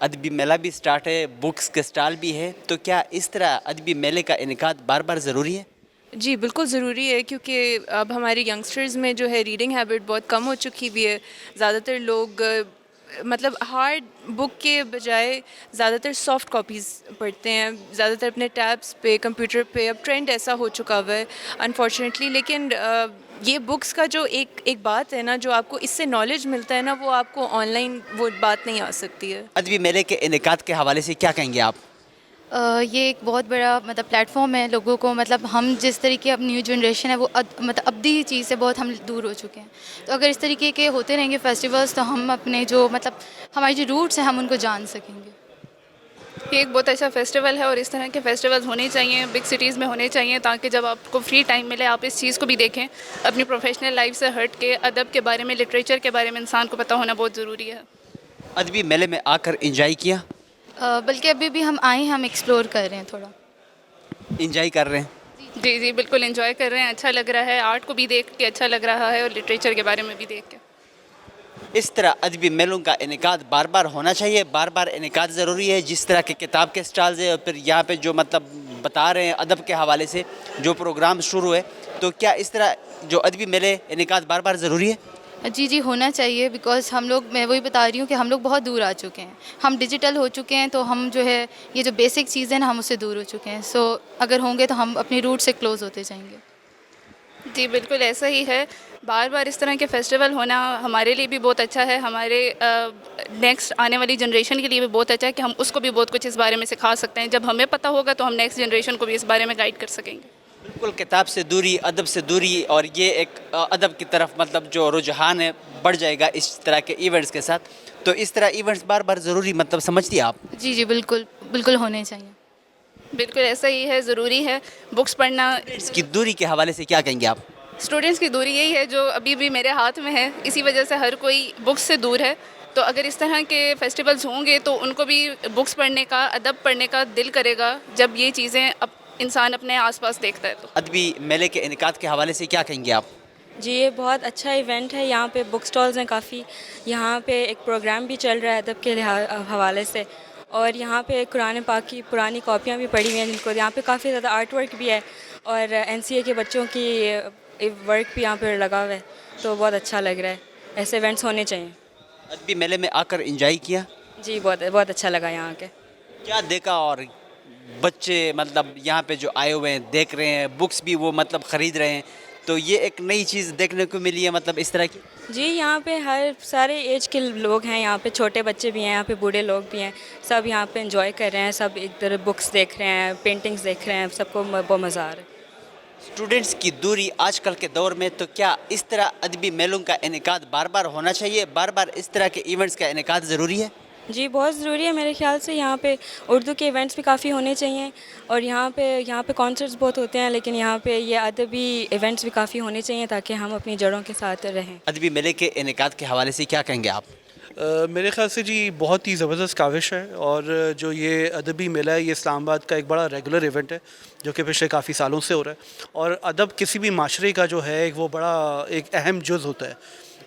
ادبی میلہ بھی سٹارٹ ہے, بکس کے اسٹال بھی ہے, تو کیا اس طرح ادبی میلے کا انعقاد بار بار ضروری ہے؟ جی بالکل ضروری ہے, کیونکہ اب ہماری ینگسٹرز میں جو ہے ریڈنگ ہیبٹ بہت کم ہو چکی ہوئی ہے. زیادہ تر لوگ مطلب ہارڈ بک کے بجائے زیادہ تر سافٹ کاپیز پڑھتے ہیں, زیادہ تر اپنے ٹیبس پہ, کمپیوٹر پہ. اب ٹرینڈ ایسا ہو چکا ہوا ہے انفارچونیٹلی. لیکن یہ بکس کا جو ایک بات ہے نا, جو آپ کو اس سے نالج ملتا ہے نا, وہ آپ کو آن لائن وہ بات نہیں آ سکتی ہے. ادبی میلے کے انعقاد کے حوالے سے کیا کہیں گے آپ؟ یہ ایک بہت بڑا مطلب پلیٹ فارم ہے لوگوں کو, مطلب ہم جس طریقے اب نیو جنریشن ہے وہ مطلب ابدی چیز سے بہت ہم دور ہو چکے ہیں. تو اگر اس طریقے کے ہوتے رہیں گے فیسٹیولس تو ہم اپنے جو مطلب ہماری جو روٹس ہیں ہم ان کو جان سکیں گے. یہ ایک بہت اچھا فیسٹیول ہے اور اس طرح کے فیسٹیولز ہونے چاہیے, بگ سٹیز میں ہونے چاہیے, تاکہ جب آپ کو فری ٹائم ملے آپ اس چیز کو بھی دیکھیں. اپنی پروفیشنل لائف سے ہٹ کے ادب کے بارے میں, لٹریچر کے بارے میں انسان کو پتہ ہونا بہت ضروری ہے. ادبی میلے میں آ کر انجوائے کیا؟ بلکہ ابھی بھی ہم آئے ہیں, ہم ایکسپلور کر رہے ہیں, تھوڑا انجوائے کر رہے ہیں. جی جی بالکل انجوائے کر رہے ہیں, اچھا لگ رہا ہے, آرٹ کو بھی دیکھ کے اچھا لگ رہا ہے اور لٹریچر کے بارے میں بھی دیکھ کے. اس طرح ادبی میلوں کا انعقاد بار بار ہونا چاہیے, بار بار انعقاد ضروری ہے. جس طرح کے کتاب کے اسٹالز ہیں اور پھر یہاں پہ جو مطلب بتا رہے ہیں ادب کے حوالے سے جو پروگرام شروع ہے, تو کیا اس طرح جو ادبی میلے انعقاد بار بار ضروری ہے؟ جی جی ہونا چاہیے, بیکاز ہم لوگ, میں وہی بتا رہی ہوں کہ ہم لوگ بہت دور آ چکے ہیں, ہم ڈیجیٹل ہو چکے ہیں, تو ہم جو ہے یہ جو بیسک چیزیں ہیں نا ہم اس سے دور ہو چکے ہیں. سو اگر ہوں گے تو ہم اپنی روٹ سے کلوز ہوتے جائیں گے. جی بالکل ایسا ہی ہے, بار بار اس طرح کے فیسٹیول ہونا ہمارے لیے بھی بہت اچھا ہے, ہمارے نیکسٹ آنے والی جنریشن کے لیے بھی بہت اچھا ہے کہ ہم اس کو بھی بہت کچھ اس بارے میں سکھا سکتے ہیں. جب ہمیں پتہ ہوگا تو ہم نیکسٹ جنریشن کو بھی اس بارے میں گائیڈ کر سکیں گے. بالکل کتاب سے دوری, ادب سے دوری, اور یہ ایک ادب کی طرف مطلب جو رجحان ہے بڑھ جائے گا اس طرح کے ایونٹس کے ساتھ. تو اس طرح ایونٹس بار بار ضروری مطلب سمجھتی ہیں آپ؟ جی جی بالکل بالکل ہونے چاہیے. بالکل ایسا ہی ہے, ضروری ہے بکس پڑھنا. اس کی دوری کے حوالے سے کیا کہیں گے آپ؟ اسٹوڈنٹس کی دوری یہی ہے جو ابھی بھی میرے ہاتھ میں ہے, اسی وجہ سے ہر کوئی بکس سے دور ہے. تو اگر اس طرح کے فیسٹیولز ہوں گے تو ان کو بھی بکس پڑھنے کا, ادب پڑھنے کا دل کرے گا جب یہ چیزیں انسان اپنے آس پاس دیکھتا ہے. تو ادبی میلے کے انعقاد کے حوالے سے کیا کہیں گے آپ؟ جی یہ بہت اچھا ایونٹ ہے, یہاں پہ بک سٹالز ہیں کافی, یہاں پہ ایک پروگرام بھی چل رہا ہے ادب کے حوالے سے, اور یہاں پہ قرآن پاک کی پرانی کاپیاں بھی پڑھی ہوئی ہیں جن کو, یہاں پہ کافی زیادہ آرٹ ورک بھی ہے, اور NCA کے بچوں کی ورک بھی یہاں پہ لگا ہوا ہے. تو بہت اچھا لگ رہا ہے, ایسے ایونٹس ہونے چاہیے. ادبی میلے میں آ کر انجوائے کیا؟ جی بہت اچھا لگا یہاں کے. کیا دیکھا, اور بچے مطلب یہاں پہ جو آئے ہوئے ہیں دیکھ رہے ہیں, بکس بھی وہ مطلب خرید رہے ہیں, تو یہ ایک نئی چیز دیکھنے کو ملی ہے مطلب اس طرح کی؟ جی یہاں پہ ہر سارے ایج کے لوگ ہیں, یہاں پہ چھوٹے بچے بھی ہیں, یہاں پہ بوڑھے لوگ بھی ہیں, سب یہاں پہ انجوائے کر رہے ہیں, سب ایک طرح بکس دیکھ رہے ہیں, پینٹنگز دیکھ رہے ہیں, سب کو بہت مزہ آ رہا ہے. اسٹوڈنٹس کی دوری آج کل کے دور میں, تو کیا اس طرح ادبی میلوں کا انعقاد بار بار ہونا چاہیے, بار بار اس طرح کے ایونٹس کا انعقاد ضروری ہے؟ جی بہت ضروری ہے میرے خیال سے. یہاں پہ اردو کے ایونٹس بھی کافی ہونے چاہیے, اور یہاں پہ کانسرٹس بہت ہوتے ہیں, لیکن یہاں پہ یہ ادبی ایونٹس بھی کافی ہونے چاہیے تاکہ ہم اپنی جڑوں کے ساتھ رہیں. ادبی میلے کے انعقاد کے حوالے سے کیا کہیں گے آپ؟ میرے خیال سے جی بہت ہی زبردست کاوش ہے, اور جو یہ ادبی میلہ ہے یہ اسلام آباد کا ایک بڑا ریگولر ایونٹ ہے جو کہ پچھلے کافی سالوں سے ہو رہا ہے. اور ادب کسی بھی معاشرے کا جو ہے وہ بڑا ایک اہم جز ہوتا ہے,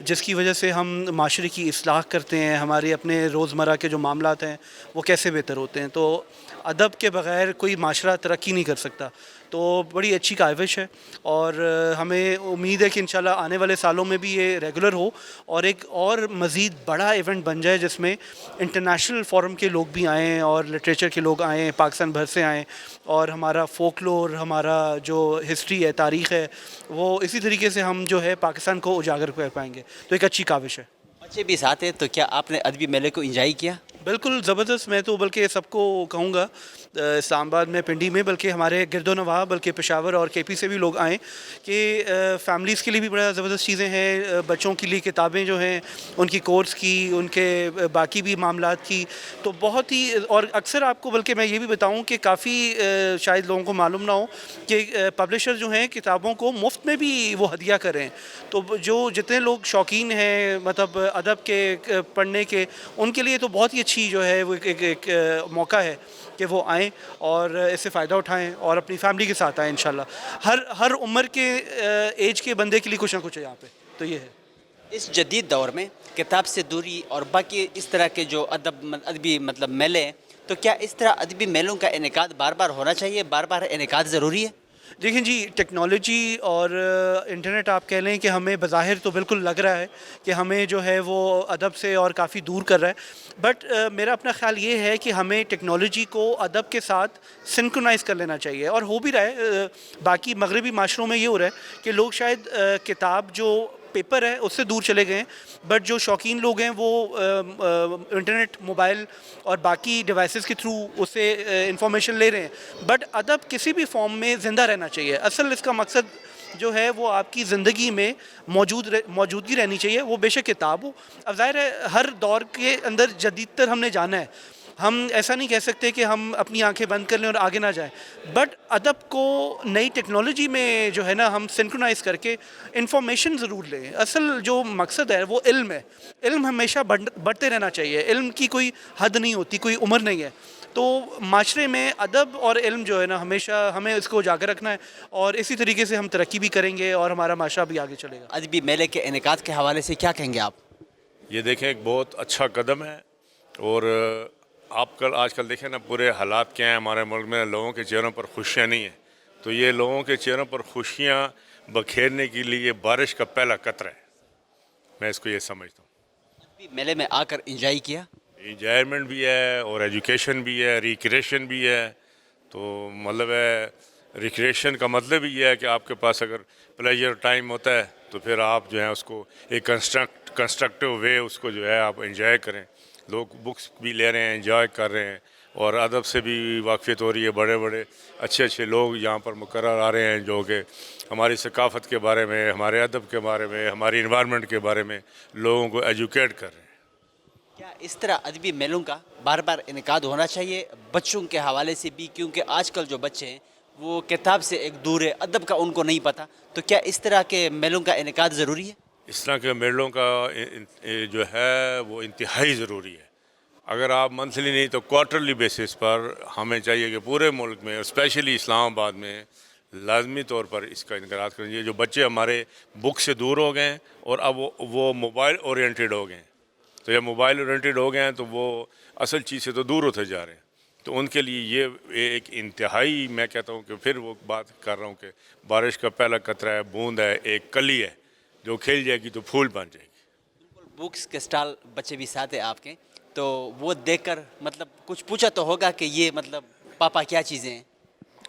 جس کی وجہ سے ہم معاشرے کی اصلاح کرتے ہیں, ہمارے اپنے روزمرہ کے جو معاملات ہیں وہ کیسے بہتر ہوتے ہیں. تو ادب کے بغیر کوئی معاشرہ ترقی نہیں کر سکتا. تو بڑی اچھی کاوش ہے, اور ہمیں امید ہے کہ انشاءاللہ آنے والے سالوں میں بھی یہ ریگولر ہو, اور ایک اور مزید بڑا ایونٹ بن جائے جس میں انٹرنیشنل فورم کے لوگ بھی آئیں, اور لٹریچر کے لوگ آئیں, پاکستان بھر سے آئیں, اور ہمارا فولکلور, ہمارا جو ہسٹری ہے, تاریخ ہے, وہ اسی طریقے سے ہم جو ہے پاکستان کو اجاگر کر پائیں گے. تو ایک اچھی کاوش ہے. بچے بھی ساتھ ہیں, تو کیا آپ نے ادبی میلے کو انجوائے کیا؟ بالکل زبردست. میں تو بلکہ سب کو کہوں گا اسلام آباد میں, پنڈی میں, بلکہ ہمارے گرد و نواح, بلکہ پشاور اور KP سے بھی لوگ آئیں, کہ فیملیز کے لیے بھی بڑا زبردست چیزیں ہیں, بچوں کے لیے کتابیں جو ہیں ان کی کورس کی, ان کے باقی بھی معاملات کی, تو بہت ہی. اور اکثر آپ کو بلکہ میں یہ بھی بتاؤں کہ کافی شاید لوگوں کو معلوم نہ ہو کہ پبلشر جو ہیں کتابوں کو مفت میں بھی وہ ہدیہ کریں. تو جو جتنے لوگ شوقین ہیں مطلب ادب کے پڑھنے کے, ان کے لیے تو بہت ہی اچھی جو ہے وہ ایک موقع ہے کہ وہ آئیں اور اس سے فائدہ اٹھائیں, اور اپنی فیملی کے ساتھ آئیں انشاءاللہ. ہر عمر کے ایج کے بندے کے لیے کچھ نہ کچھ ہے یہاں پہ, تو یہ ہے. اس جدید دور میں کتاب سے دوری اور باقی اس طرح کے جو ادبی مطلب میلے ہیں، تو کیا اس طرح ادبی میلوں کا انعقاد بار بار ہونا چاہیے، بار بار انعقاد ضروری ہے؟ دیکھیں جی، ٹیکنالوجی اور انٹرنیٹ آپ کہہ لیں کہ ہمیں بظاہر تو بالکل لگ رہا ہے کہ ہمیں جو ہے وہ ادب سے اور کافی دور کر رہا ہے، بٹ میرا اپنا خیال یہ ہے کہ ہمیں ٹیکنالوجی کو ادب کے ساتھ سنکرونائز کر لینا چاہیے، اور ہو بھی رہا ہے۔ باقی مغربی معاشروں میں یہ ہو رہا ہے کہ لوگ شاید کتاب جو پیپر ہے اس سے دور چلے گئے ہیں، بٹ جو شوقین لوگ ہیں وہ انٹرنیٹ، موبائل اور باقی ڈیوائسز کے تھرو اس سے انفارمیشن لے رہے ہیں۔ بٹ ادب کسی بھی فارم میں زندہ رہنا چاہیے، اصل اس کا مقصد جو ہے وہ آپ کی زندگی میں موجودگی رہنی چاہیے، وہ بے شک کتاب ہو۔ اب ظاہر ہے ہر دور کے اندر جدید تر ہم نے جانا ہے، ہم ایسا نہیں کہہ سکتے کہ ہم اپنی آنکھیں بند کر لیں اور آگے نہ جائیں، بٹ ادب کو نئی ٹیکنالوجی میں جو ہے نا ہم سنکرونائز کر کے انفارمیشن ضرور لیں۔ اصل جو مقصد ہے وہ علم ہے، علم ہمیشہ بڑھتے رہنا چاہیے، علم کی کوئی حد نہیں ہوتی، کوئی عمر نہیں ہے۔ تو معاشرے میں ادب اور علم جو ہے نا ہمیشہ ہمیں اس کو اجاگر رکھنا ہے، اور اسی طریقے سے ہم ترقی بھی کریں گے اور ہمارا معاشرہ بھی آگے چلے گا۔ ادبی میلے کے انعقاد کے حوالے سے کیا کہیں گے آپ؟ یہ دیکھیں ایک بہت اچھا قدم ہے، اور آج کل دیکھیں نا پورے حالات کیا ہیں ہمارے ملک میں، لوگوں کے چہروں پر خوشیاں نہیں ہیں، تو یہ لوگوں کے چہروں پر خوشیاں بکھیرنے کے لیے بارش کا پہلا قطرہ ہے، میں اس کو یہ سمجھتا ہوں۔ ادبی میلے میں آ کر انجوائے کیا؟ انجوائمنٹ بھی ہے اور ایجوکیشن بھی ہے، ریکریشن بھی ہے۔ تو مطلب ہے ریکریشن کا مطلب یہ ہے کہ آپ کے پاس اگر پلیجر ٹائم ہوتا ہے تو پھر آپ جو ہے اس کو ایک کنسٹرکٹیو وے اس کو جو ہے آپ انجوائے کریں۔ لوگ بکس بھی لے رہے ہیں، انجوائے کر رہے ہیں، اور ادب سے بھی واقفیت ہو رہی ہے۔ بڑے بڑے اچھے لوگ یہاں پر مقرر آ رہے ہیں جو کہ ہماری ثقافت کے بارے میں، ہمارے ادب کے بارے میں، ہماری انوائرمنٹ کے بارے میں لوگوں کو ایجوکیٹ کر رہے ہیں۔ کیا اس طرح ادبی میلوں کا بار بار انعقاد ہونا چاہیے بچوں کے حوالے سے بھی، کیونکہ آج کل جو بچے ہیں وہ کتاب سے ایک دور ہے، ادب کا ان کو نہیں پتہ، تو کیا اس طرح کے میلوں کا انعقاد ضروری ہے؟ اس طرح کے میلوں کا جو ہے وہ انتہائی ضروری ہے۔ اگر آپ منتھلی نہیں تو کوارٹرلی بیسس پر ہمیں چاہیے کہ پورے ملک میں، اسپیشلی اسلام آباد میں، لازمی طور پر اس کا انعقاد کرنا چاہیے۔ جو بچے ہمارے بک سے دور ہو گئے ہیں اور اب وہ موبائل اورینٹیڈ ہو گئے ہیں، تو جب موبائل اورینٹیڈ ہو گئے ہیں تو وہ اصل چیز سے تو دور ہوتے جا رہے ہیں، تو ان کے لیے یہ ایک انتہائی، میں کہتا ہوں کہ پھر وہ بات کر رہا ہوں کہ بارش کا پہلا قطرہ ہے، بوند ہے، ایک کلی ہے جو کھل جائے گی تو پھول بن جائے گی۔ بکس کے سٹال بچے بھی ساتھ ہیں آپ کے، تو وہ دیکھ کر مطلب کچھ پوچھا تو ہوگا کہ یہ مطلب پاپا کیا چیزیں ہیں؟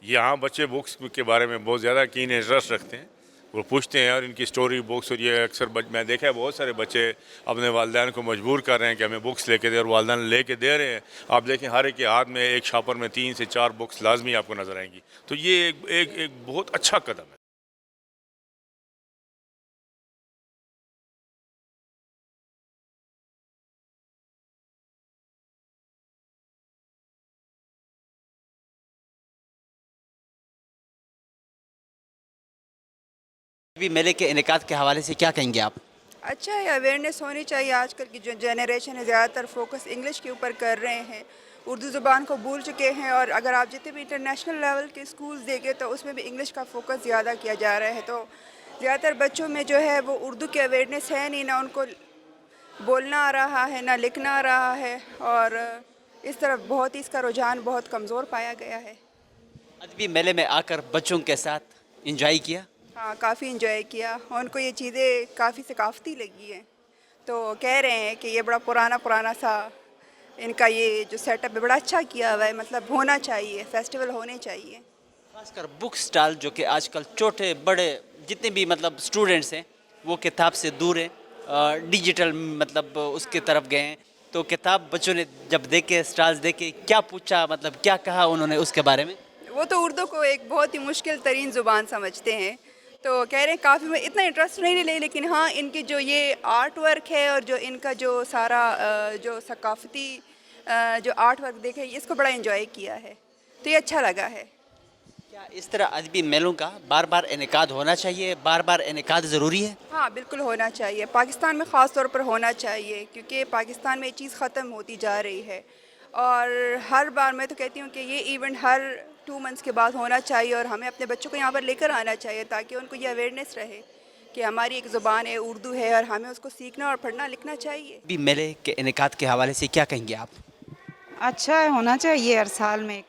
یہاں بچے بکس کے بارے میں بہت زیادہ کین انٹرسٹ رکھتے ہیں، وہ پوچھتے ہیں، اور ان کی سٹوری بکس، اور یہ اکثر میں دیکھا ہے بہت سارے بچے اپنے والدین کو مجبور کر رہے ہیں کہ ہمیں بکس لے کے دے، اور والدین لے کے دے رہے ہیں۔ آپ دیکھیں ہر ایک کے ہاتھ میں ایک شاپر میں 3 سے 4 بکس لازمی آپ کو نظر آئیں گی، تو یہ ایک بہت اچھا قدم ہے۔ ادبی میلے کے انعقاد کے حوالے سے کیا کہیں گے آپ؟ اچھا ہے، اویئرنیس ہونی چاہیے۔ آج کل کی جو جنریشن ہے زیادہ تر فوکس انگلش کے اوپر کر رہے ہیں، اردو زبان کو بھول چکے ہیں، اور اگر آپ جتنے بھی انٹرنیشنل لیول کے اسکولز دیکھیں تو اس میں بھی انگلش کا فوکس زیادہ کیا جا رہا ہے، تو زیادہ تر بچوں میں جو ہے وہ اردو کی اویئرنیس ہے نہیں، نہ ان کو بولنا آ رہا ہے، نہ لکھنا آ رہا ہے، اور اس طرف بہت ہی اس کا رجحان بہت کمزور پایا گیا ہے۔ ادبی میلے میں آ کر بچوں کے ساتھ انجوائے کیا؟ ہاں، کافی انجوائے کیا، ان کو یہ چیزیں کافی ثقافتی لگی ہیں، تو کہہ رہے ہیں کہ یہ بڑا پرانا سا ان کا یہ جو سیٹ اپ ہے بڑا اچھا کیا ہوا ہے، مطلب ہونا چاہیے، فیسٹیول ہونے چاہیے۔ خاص کر بک سٹال جو کہ آج کل چھوٹے بڑے جتنے بھی مطلب اسٹوڈنٹس ہیں وہ کتاب سے دور ہیں، ڈیجیٹل مطلب اس کے طرف گئے ہیں، تو کتاب بچوں نے جب دیکھے، سٹالز دیکھے، کیا پوچھا، مطلب کیا کہا انہوں نے اس کے بارے میں؟ وہ تو اردو کو ایک بہت ہی مشکل ترین زبان سمجھتے ہیں، تو کہہ رہے ہیں کافی میں اتنا انٹرسٹ نہیں لے، لیکن ہاں ان کی جو یہ آرٹ ورک ہے اور جو ان کا جو سارا جو ثقافتی جو آرٹ ورک دیکھے، اس کو بڑا انجوائے کیا ہے، تو یہ اچھا لگا ہے۔ کیا اس طرح ادبی میلوں کا بار بار انعقاد ہونا چاہیے، بار بار انعقاد ضروری ہے؟ ہاں بالکل ہونا چاہیے، پاکستان میں خاص طور پر ہونا چاہیے، کیونکہ پاکستان میں یہ چیز ختم ہوتی جا رہی ہے، اور ہر بار میں تو کہتی ہوں کہ یہ ایونٹ ہر 2 منتھس کے بعد ہونا چاہیے، اور ہمیں اپنے بچوں کو یہاں پر لے کر آنا چاہیے تاکہ ان کو یہ اویئرنیس رہے کہ ہماری ایک زبان ہے اردو ہے اور ہمیں اس کو سیکھنا اور پڑھنا لکھنا چاہیے. ادبی میلے کے انعقاد کے حوالے سے کیا کہیں گے آپ؟ اچھا ہونا چاہیے ہر سال میں.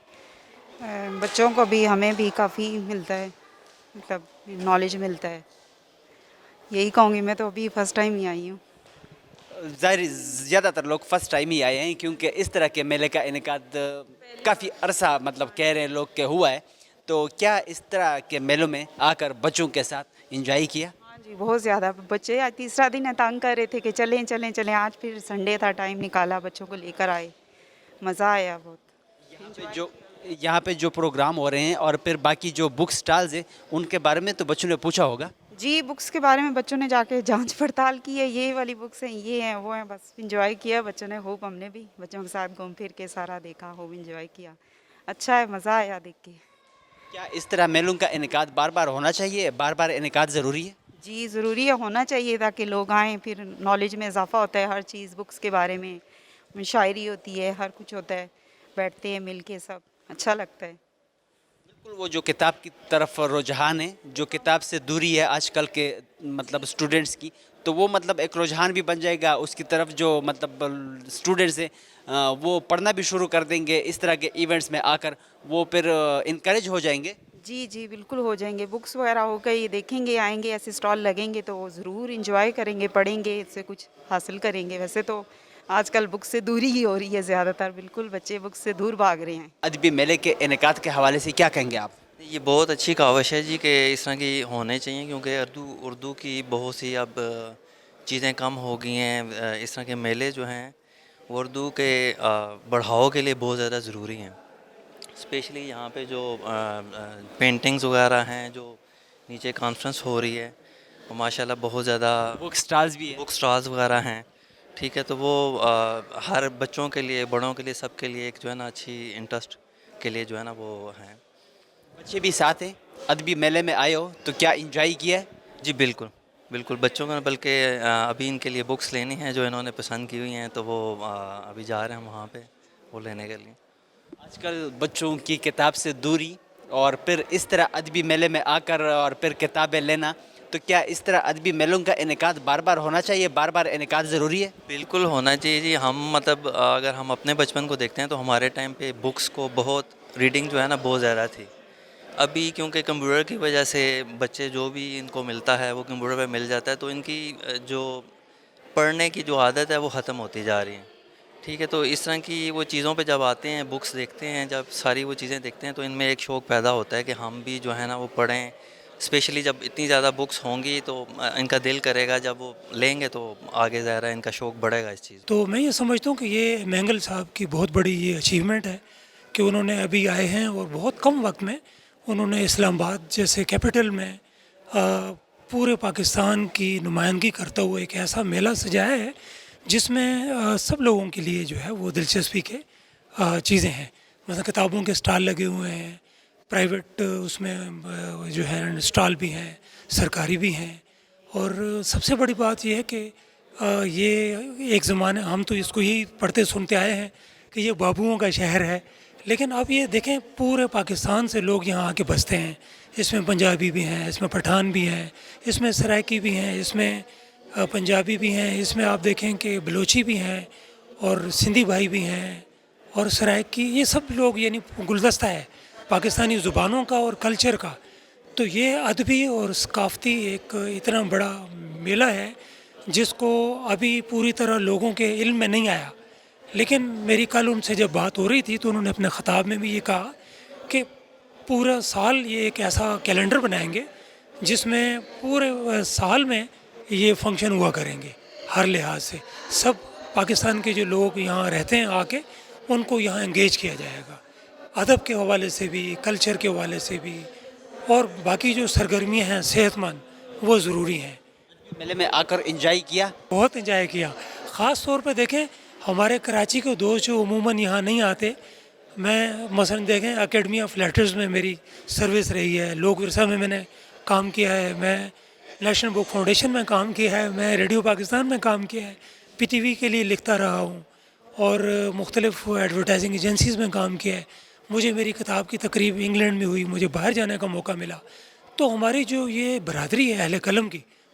بچوں کو بھی ہمیں بھی کافی ملتا ہے, مطلب نالج ملتا ہے. یہی کہوں گی, میں تو ابھی فرسٹ ٹائم ہی آئی ہوں. ظاہر زیادہ تر لوگ فرسٹ ٹائم ہی آئے ہیں کیونکہ اس طرح کے میلے کا انعقاد کافی عرصہ مطلب کہہ رہے ہیں لوگ کہ ہوا ہے. تو کیا اس طرح کے میلوں میں آ کر بچوں کے ساتھ انجوائے کیا؟ ہاں جی, بہت زیادہ. بچے آج تیسرا دن تنگ کر رہے تھے کہ چلیں چلیں چلیں. آج پھر سنڈے تھا, ٹائم نکالا, بچوں کو لے کر آئے, مزہ آیا بہت. یہاں پہ جو پروگرام ہو رہے ہیں اور پھر باقی جو بک سٹالز ہیں ان کے بارے میں تو بچوں نے پوچھا ہوگا. جی, بکس کے بارے میں بچوں نے جا کے جانچ پڑتال کی ہے. یہ والی بکس ہیں, یہ ہیں, وہ ہیں, بس انجوائے کیا بچوں نے خوب. ہم نے بھی بچوں کے ساتھ گھوم پھر کے سارا دیکھا, خوب انجوائے کیا. اچھا ہے, مزہ آیا دیکھ کے. کیا اس طرح میلوں کا انعقاد بار بار ہونا چاہیے؟ بار بار انعقاد ضروری ہے؟ جی ضروری ہے, ہونا چاہیے تاکہ لوگ آئیں. پھر نالج میں اضافہ ہوتا ہے, ہر چیز بکس کے بارے میں, شاعری ہوتی ہے, ہر کچھ ہوتا ہے. بیٹھتے ہیں مل کے سب, اچھا لگتا ہے. بالکل, وہ جو کتاب کی طرف رجحان ہے, جو کتاب سے دوری ہے آج کل کے مطلب اسٹوڈنٹس کی, تو وہ مطلب ایک رجحان بھی بن جائے گا اس کی طرف. جو مطلب اسٹوڈنٹس ہیں وہ پڑھنا بھی شروع کر دیں گے اس طرح کے ایونٹس میں آ کر, وہ پھر انکریج ہو جائیں گے. جی جی بالکل ہو جائیں گے. بکس وغیرہ ہو گئی, دیکھیں گے, آئیں گے, ایسے اسٹال لگیں گے تو وہ ضرور انجوائے کریں گے, پڑھیں گے, اس سے کچھ حاصل کریں گے. ویسے تو آج کل بکس سے دوری ہی ہو رہی ہے زیادہ تر, بالکل بچے بکس سے دور بھاگ رہے ہیں. ادبی میلے کے انعقاد کے حوالے سے کیا کہیں گے آپ؟ یہ بہت اچھی کاوش ہے جی کہ اس طرح کی ہونے چاہیے, کیونکہ اردو کی بہت سی اب چیزیں کم ہو گئی ہیں. اس طرح کے میلے جو ہیں وہ اردو کے بڑھاؤ کے لیے بہت زیادہ ضروری ہیں. اسپیشلی یہاں پہ جو پینٹنگز وغیرہ ہیں, جو نیچے کانفرنس ہو رہی ہے, وہ ماشاءاللہ بہت زیادہ بک سٹالز بھی ہیں, بک سٹالز وغیرہ ہیں. ٹھیک ہے, تو وہ ہر بچوں کے لیے, بڑوں کے لیے, سب کے لیے ایک جو ہے نا اچھی انٹرسٹ کے لیے جو ہے نا وہ ہیں. بچے بھی ساتھ ہیں, ادبی میلے میں آئے ہو تو کیا انجوائے کیا ہے؟ جی بالکل بالکل, بچوں کو بلکہ ابھی ان کے لیے بکس لینی ہیں جو انہوں نے پسند کی ہوئی ہیں, تو وہ ابھی جا رہے ہیں وہاں پہ وہ لینے کے لیے. آج کل بچوں کی کتاب سے دوری اور پھر اس طرح ادبی میلے میں آ کر اور پھر کتابیں لینا, تو کیا اس طرح ادبی میلوں کا انعقاد بار بار ہونا چاہیے؟ بار بار انعقاد ضروری ہے؟ بالکل ہونا چاہیے جی. ہم مطلب اگر ہم اپنے بچپن کو دیکھتے ہیں تو ہمارے ٹائم پہ بکس کو بہت ریڈنگ جو ہے نا بہت زیادہ تھی. ابھی کیونکہ کمپیوٹر کی وجہ سے بچے جو بھی ان کو ملتا ہے وہ کمپیوٹر پہ مل جاتا ہے, تو ان کی جو پڑھنے کی جو عادت ہے وہ ختم ہوتی جا رہی ہے. ٹھیک ہے, تو اس طرح کی وہ چیزوں پہ جب آتے ہیں, بکس دیکھتے ہیں, جب ساری وہ چیزیں دیکھتے ہیں تو ان میں ایک شوق پیدا ہوتا ہے کہ ہم بھی جو ہے نا وہ پڑھیں. اسپیشلی جب اتنی زیادہ بکس ہوں گی تو ان کا دل کرے گا, جب وہ لیں گے تو آگے ظاہر ہے ان کا شوق بڑھے گا اس چیز. تو میں یہ سمجھتا ہوں کہ یہ مینگل صاحب کی بہت بڑی یہ اچیومنٹ ہے کہ انہوں نے ابھی آئے ہیں اور بہت کم وقت میں انہوں نے اسلام آباد جیسے کیپٹل میں پورے پاکستان کی نمائندگی کرتا ہوا ایک ایسا میلہ سجایا ہے جس میں سب لوگوں کے لیے جو ہے وہ دلچسپی کے چیزیں ہیں. مثلا کتابوں کے اسٹال لگے ہوئے ہیں, پرائیویٹ اس میں جو ہے اسٹال بھی ہیں, سرکاری بھی ہیں. اور سب سے بڑی بات یہ ہے کہ یہ ایک زمانے, ہم تو اس کو یہی پڑھتے سنتے آئے ہیں کہ یہ بابوؤں کا شہر ہے, لیکن اب یہ دیکھیں پورے پاکستان سے لوگ یہاں آ کے بستے ہیں. اس میں پنجابی بھی ہیں, اس میں پٹھان بھی ہیں, اس میں سرائکی بھی ہیں, اس میں پنجابی بھی ہیں, اس میں آپ دیکھیں کہ بلوچی بھی ہیں اور سندھی بھائی بھی ہیں اور سرائکی. یہ سب لوگ یعنی گلدستہ ہے پاکستانی زبانوں کا اور کلچر کا. تو یہ ادبی اور ثقافتی ایک اتنا بڑا میلہ ہے جس کو ابھی پوری طرح لوگوں کے علم میں نہیں آیا. لیکن میری کل ان سے جب بات ہو رہی تھی تو انہوں نے اپنے خطاب میں بھی یہ کہا کہ پورا سال یہ ایک ایسا کیلنڈر بنائیں گے جس میں پورے سال میں یہ فنکشن ہوا کریں گے. ہر لحاظ سے سب پاکستان کے جو لوگ یہاں رہتے ہیں آ کے ان کو یہاں انگیج کیا جائے گا, ادب کے حوالے سے بھی, کلچر کے حوالے سے بھی, اور باقی جو سرگرمیاں ہیں صحت مند وہ ضروری ہیں. میلے میں آ کر انجوائے کیا؟ بہت انجوائے کیا. خاص طور پہ دیکھیں ہمارے کراچی کے دوست جو عموماً یہاں نہیں آتے, میں مثلاً دیکھیں اکیڈمی آف لیٹرز میں میری سروس رہی ہے, لوک ورثہ میں نے کام کیا ہے, میں نیشنل بک فاؤنڈیشن میں کام کیا ہے, میں ریڈیو پاکستان میں کام کیا ہے, پی ٹی وی کے لیے لکھتا رہا ہوں اور مختلف ایڈورٹائزنگ ایجنسیز میں کام کیا ہے. مجھے میری کتاب کی تقریب انگلینڈ میں ہوئی, مجھے باہر جانے کا موقع ملا. تو ہماری جو یہ برادری ہے اہل قلم کی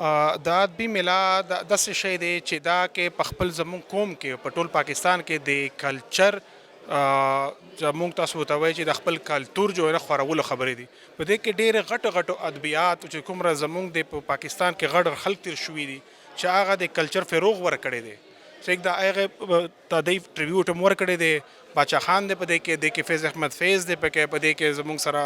دا ادبي میله د داسې شی دی چې دا کې په خپل زموږ قوم کې په ټول پاکستان کې د کلچر زموږ تاسو ته وایي چې د خپل کلتور جو نه خورولو خبرې دي. په دې کې ډېرې غټو ادبیات چې کومره زموږ د پاکستان کې غټ خلک تیر شوي دي چې هغه د کلچر فروغ ورکړی دی. چې دا هغه ته د ټریبیوټ هم ورکړی دی. باچا خان دی په دې کې، د کې فیض احمد فیض دی په دې کې، زموږ سره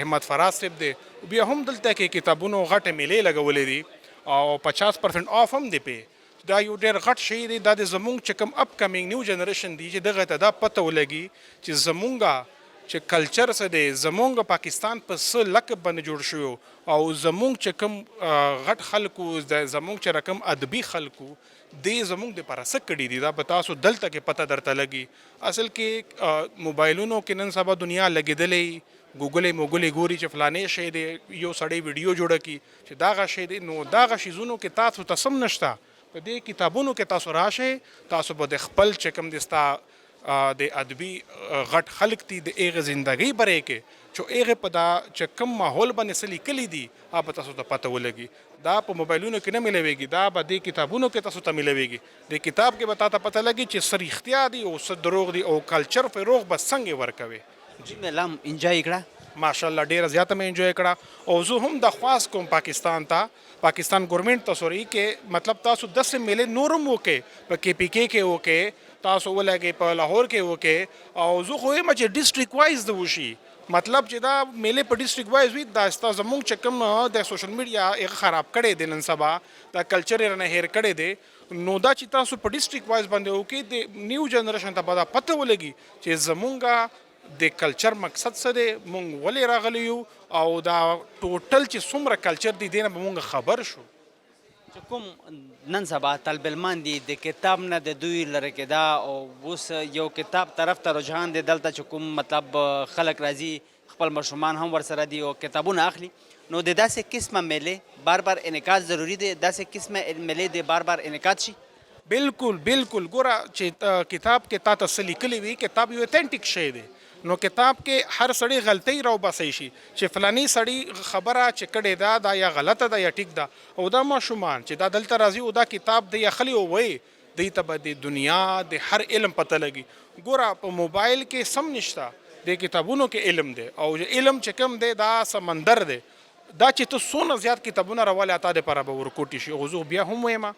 احمد فراز صاحب دی. بیا هم دلته کې کتابونو غټې میلې لګولې دي او 50% آف هم دی پې. دا یو ډېر غټ شی دی. دا د زموږ چې کوم اپ کمینګ نیو جنریشن دی چې دغه ته دا پته ولګي چې زموږ چې کلچر څه دی، زموږ پاکستان په څه لقب باندې جوړ شوی او زموږ چې کوم غټ خلکو، زموږ چې رقم ادبي خلکو دی زموږ دپاره څه کړي دي، دا به تاسو دلته کې پته درته لګي. اصل کې موبایلونو کې نن سبا دنیا لګېدلې، ګوګلې موګلې ګوري چې فلانې شی دی، یو سړی ویډیو جوړه کړي چې دغه شی دی. نو دغه شیزونو کې تاسو ته سم نشته. په دې کتابونو کې تاسو راشئ، تاسو به د خپل چې کوم د ستا د ادبي غټ خلک دي د هغې زندګۍ برې کې چې هغې په دا چې کوم ماحول باندې څه لیکلي دي هغه به تاسو ته پته ولګي. دا په موبایلونو کې نه میلویږي، دا به د کتابونو کې تاسو ته میلویږي. د کتاب کې به تا ته پته لګي چې څه رښتیا دي او څه دروغ دي او کلچر فروغ به څنګه ورکوي. جی میلام انجوای کړه؟ ماشاءالله ډیره زیاته مې انجوای کړه او زه هم د خواست کوم پاکستان ګورنمنت ته سوري کې مطلب تاسو 10 میلې نورم وکې په کې پی کې وکې تاسو ولګي په لاهور کې وکې او زه خو یم چې ډیسټریکټ وایز د وشي مطلب چې دا میلې په ډیسټریکټ وایز وي دا ستا زمونږ چې کوم د سوشل میډیا هغه خراب کړی دی نن سبا دا کلچر یې رانه هیر کړی دی نو دا چې تاسو په ډیسټریکټ وایز باندې وکې د نیو جنریشن ته به دا پته ولګي چې زمونږ د کلچر مقصد څه دی مونږ ولې راغلی یو او دا ټوټل چې څومره کلچر دی دې نه به مونږ خبر شو چې کوم نن سبا طالب علمان دي د کتاب نه د دوی لره کېدا او اوس یو کتاب طرف ته رجحان دی دلته چې کوم مطلب خلک راځي خپل ماشومان هم ورسره دي او کتابونه اخلي نو د داسې قسمه میلې بار بار انعکاس ضروری دی داسې قسمه میلې د بار بار انعکاس شي بالکل ګوره چې کتاب کې تا ته څه لیکلي وي کتاب یو اتھینټیک شی دی نو کتاب کې هر سړی غلطۍ راوباسي شي چې فلانی سړی خبره چې کړې دا یا غلطه ده یا ټیک ده او دا ماشومان چې دا دلته راځي او دا کتاب دی اخلي او وایي دوی ته به د دنیا د هر علم پته لګي ګوره په موبایل کې سم نشته د کتابونو کې علم دی او علم چې کوم دی دا سمندر دی دا چې ته څونه زیات کتابونه راولې اته دپاره به ورکوټي شي خو زه بیا هم وایم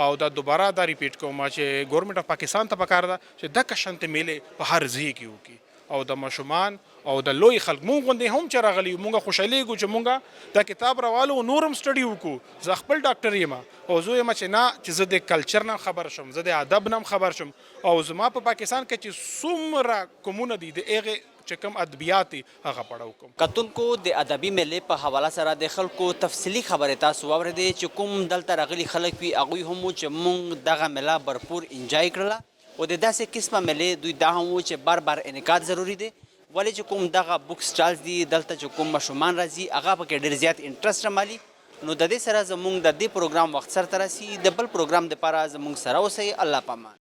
او دا دوباره دا ریپیټ کوم چې ګورنمنټ اف پاکستان ته پکار ده چې دغه شانتې میلې په هر ځای کې وکړي او د ماشومان او د لوی خلک مونږ غوندې هم چې راغلي مونږ خوشحالېږو چې مونږ دا کتاب راوالو نورم سټډي وکړو زه خپل ډاکټر یم او زه یم چې نه چې زه د کلچر نه خبر شم زه د ادب نه خبر شم او زما په پاکستان کې چې څومره قومونه دي د هغې چې کوم ادبیات دي هغه پړاو کوم کتونکو د ادبي میلې په حواله سره د خلکو تفصیلي خبرې تاسو واورېدې چې کوم دلته راغلي خلک وي هغوی هم چې مونږ دغه میله برپور انجای کړله او د داسې قسمه میلې دوی دا هم و چې بار بار انعکاس ضروري دی ولې چې کوم دغه بک سټالز دي دلته چې کوم ماشومان راځي هغه پکې ډېر زیات انټرسټ رامالي نو د دې سره زموږ د دې پروګرام وخت سرته رسي د بل پروګرام دپاره زموږ سره اوسئ الله پامان